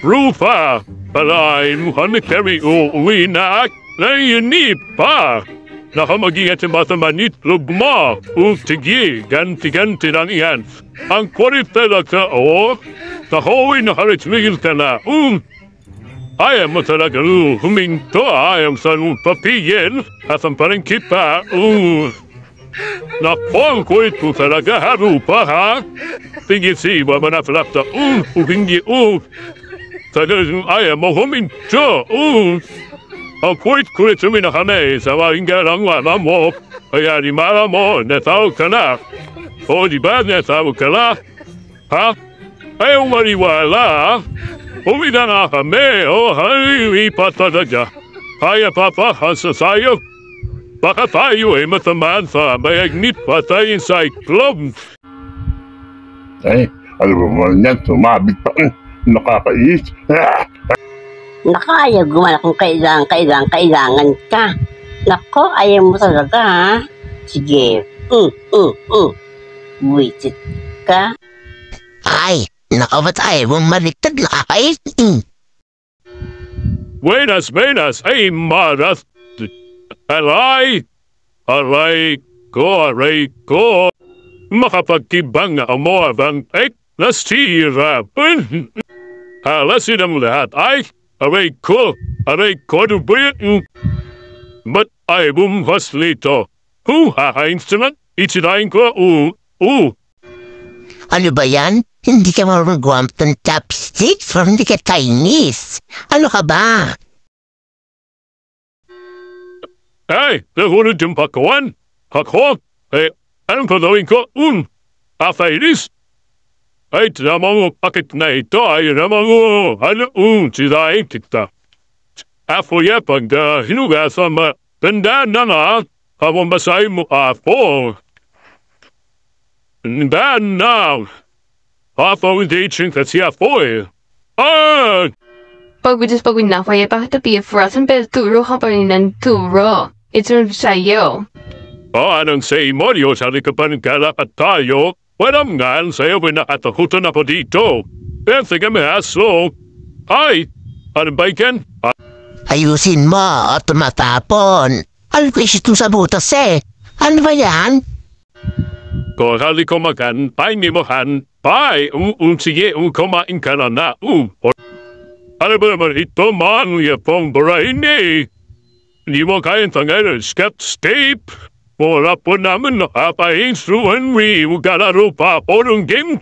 Rupa, palay mo kami uuwi na layunip pa. Nakamag-ingat sa bata manit lugma. Sige, ganti-ganti lang yan. Ang kwalit talaga Nakoy na haritsmigil ka na. Ayaw mo talaga huminto. Ayaw sa papigil. At ang parang kipa. Napong kulit ko talaga harupa ha. Sige siwa manapalapta. Hindi talagang ayaw mo huminto. Ang kulit sa minakane sa waring garang wala mo. Kaya di mara mo, natawag ka na. O di ba natawag ka na? Ha? Ayaw mariwala. Umida na kami. Hay, patalaga. Kaya papahasa sayo. Baka tayo ay matamaan sa mayagnit patayin sa iklog. Ay, alam mo niyan, sumabit pa. Nakakais. Ayaw gumana kung kailangan ka. Nako, ayaw mo talaga ha. Sige. Wisit ka. Ay, ba't ayaw mong maliktad na kakais? Buenas, ay maras. Aray ko. Makapagkibang na mo abang nasira. Halasin ang lahat ay aray ko dubuyan. Ba't ay bumhas lito? Hahain naman, itinayin ko, Ano ba yan? Hindi ka marunong gumamit ng chopstick from hindi ka Chinese. Ano ka ba? Ay, nahulog yung pakawan. Ako, anong palawin ko? Afairis. Ay, tinamang akit na ito ay namang sirain kita. Afoya pag hinugasan tandaan na habang basahin mo afo. Tandaan na. Afo hindi ching kasi afo Pag na kaya bakit tabi frozen bed turo ka pa rin ng turo. Ito sa'yo. Anong say mo, Diyos, halika pa ng kalakat tayo. Walang nga sa'yo pinakatakutan ako dito. Pero sige may aso. Ay, ano ba ikan? Ayusin mo o tumatapon. Ano ko isitong sa butas Ano ba yan? Korali ko makan, pay ni mo han. Pay, sige, kumain ka na. Ano ba naman ito, man? Yapong barahin Hindi mo kayang tangan step. Wala po naman nakapahinsuan kalaro pa po ng game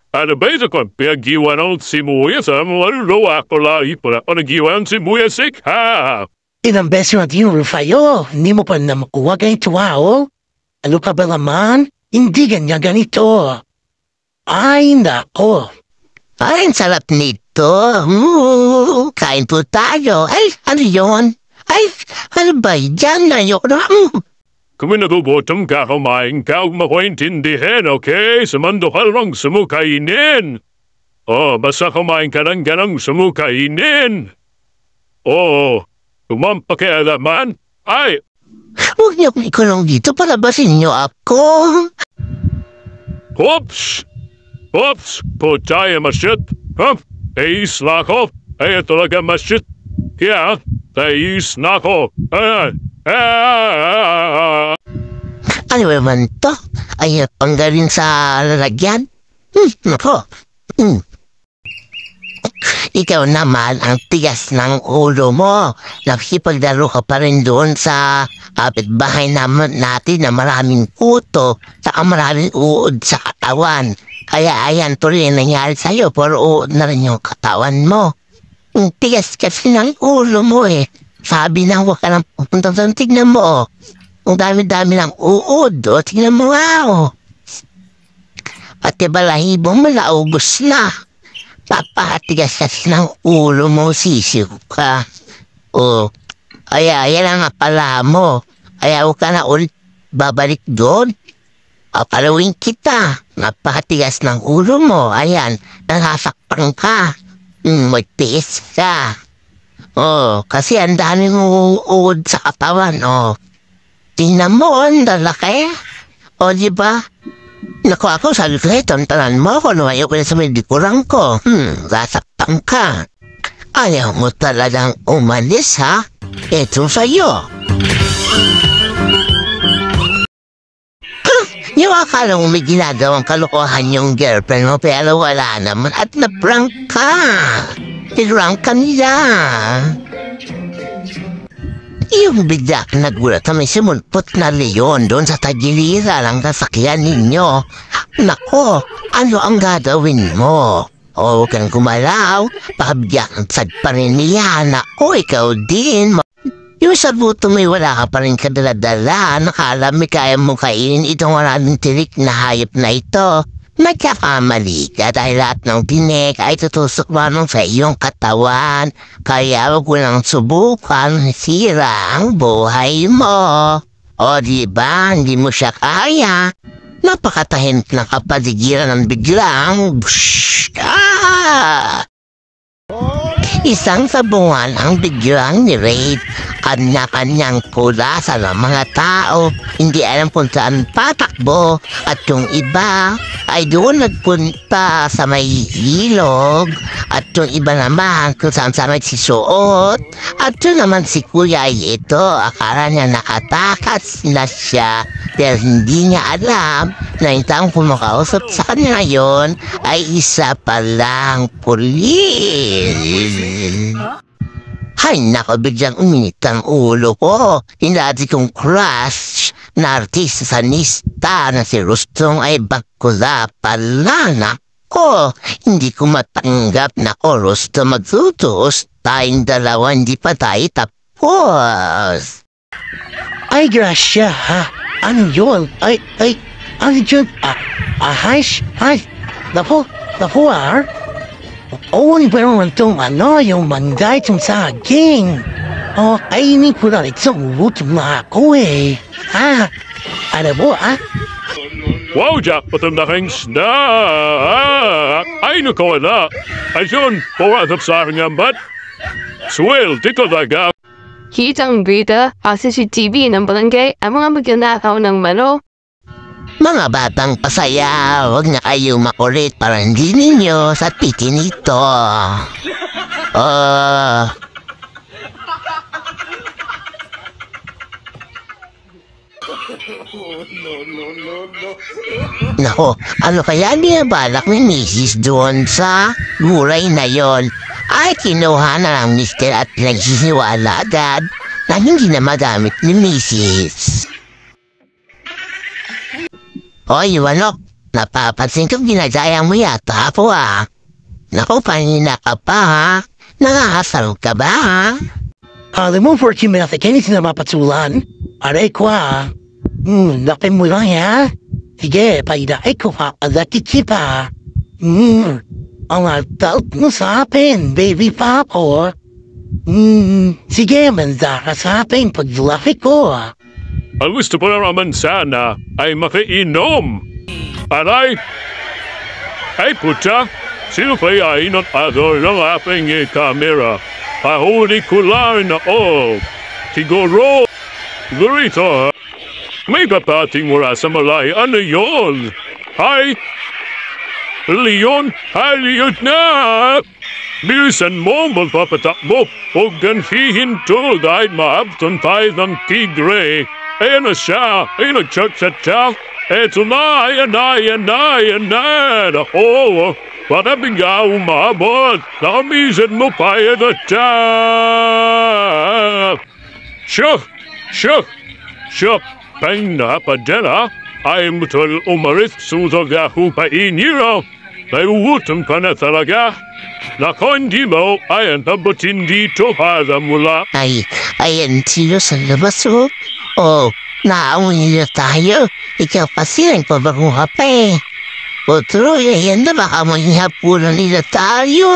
ano ba ito kung pinagiwan ang simuyas Malo ako lahi pala o nagiwan simuyas ha? Ilang beses na din Rufayo. Hindi mo pa na makuha ganito Ano ka ba naman? Hindi ganito. Ay, nako. Ay, ang sarap nito. Kain po tayo. Ay, ano yun? Ay, ano ba yan? Kung nabubutom ka kumain ka, huwag makuintindihan, okay? Samando ka lang sumukainin. Basta kumain ka lang ganang sumukainin. Kumampakialaman. Ay! Huwag niyo akong ikulong dito, palabasin niyo ako. Oops! Putaya masyit. Ayos na ako. Ay, talaga masyit. Kaya, ayos na ako. Ano naman to? Ay, panggalin sa lalagyan? Nako. Ikaw naman ang tigas ng ulo mo. Nakipagdaro ka pa rin doon sa kapitbahay natin na maraming kuto saka maraming uod sa katawan. Kaya ayan, tuloy ang nangyari sa'yo, pero uod na rin yung katawan mo. Ang tigas kasi ng ulo mo Sabi na huwag ka nang pupunta doon, tignan mo Ang dami-dami ng uod, tignan mo nga Pati balahibo mo naubos na. Papatigas kasi ng ulo mo, sisiw ka. Kaya yan ang pala mo. Kaya huwag ka na ulit babalik doon. Papalawin kita. Napakatigas ng ulo mo. Ayan, nasasakpan ka. Magtiis ka. Kasi ang daming uod sa katawan. Tingnan mo, ang lalaki. Diba? Naku ako, sabi ko, tantanan mo ako, no, ayaw ko na sa may dikurang ko. Sasaktan ka. Ayaw mo talagang umalis, ha? Ito sa'yo. Yung akala mo may ginagawang kalokohan yung girlfriend mo, pero wala naman at na-prank ka. Tinrank ka nila. Yung bigla ka nagulat na may simulpot na leon doon sa tagiliran ng kasakyan ninyo. Nako, ano ang gagawin mo? O kang gumalaw, pakabigyan pa rin niya. Nako, ikaw din. Yung sa buto may wala ka pa rin kadaladala, nakala may kaya mo kainin itong maraming tirik na hayop na ito. Nagkakamali ka dahil lahat ng tinik ay tutusok manong sa iyong katawan. Kaya wag mo nang subukan, sira ang buhay mo. O diba, hindi mo siya kaya. Napakatahimik ng kapaligiran ng biglang isang sabungan ang biglang ni-rape. Kanya-kanyang pula sa mga tao. Hindi alam kung saan patakbo. At yung iba ay doon nagpunta sa may ilog. At yung iba naman kung saan may sisuot. At yun naman si kuya ay ito. Akala niya nakatakas na siya. Pero hindi niya alam na yung taong kumakausap sa kanya ngayon ay isa palang pulis. Hay nako, biglang uminit ang ulo ko. Hinati kong crush na artista na si Rustong ay bakula pala. Nako, hindi ko matanggap. Nako, Rustong, magtutos tayong dalawa, hindi pa tayo tapos. Ay, Gracia, ha? Ano yun? Ano yun? Hash? Napo, Oo, ni pero naman itong yung manday itong saging. Kainin ko na ito, gutom na ako eh. Ano mo, Wow, Jack, patum na kang snack. Ay, nako na. Ayun, pawarap sa aking ambat. Swell, dito talaga. Kitang Greta, CCTV ng barangay ang mga magnanakaw ng manok. Mga batang pasaya, huwag na kayo makulit para hindi ninyo sa titi nito. Nako, ano kaya niya balak ni Mrs. doon sa gulay na yon? Ay, kinuha na lang Mr. at nagsisiwala agad na hindi na magamit ni Mrs. Hoy, Manok, napapansin ko ginagaya mo yata ako Naku, panina ka pa Nakakasal ka ba Alam mo, 40 minutes hindi sila mapatulan. Aray ko laki mo lang Sige, paidaay ko adakit kita. Ang adult mo sa akin, baby papo. Sige, manda ka sa akin paglaki ko Ang gusto ko naman sana ay makiinom. Aray! Ay puta! Sino kaya inot-ador ng aking kamera? Pahuli ko lang na Siguro! Garito may kapating mula sa malay. Ano yun? Hay! Leon! Haliyot na! Bilisan mo magpapatakbo. Huwag ganhihin to dahil maabton tayo ng tigre. Ayan na siya. Ay nag-check sa chat. Eto na. Ayan na. Ako. Para bigla umabot. Nakamisan mo pa yan na chat. Shuk. Pang napadala. Ay mutul umarit susog ako pa iniro. Naiuutom ka na talaga. Nako, hindi mo. Ayan, tabutin dito para mula. Ayan sino sa labas naamoy na tayo. Ikaw kasi ang pabanguha pa O Troy, ayan na baka maging hapunan nila tayo.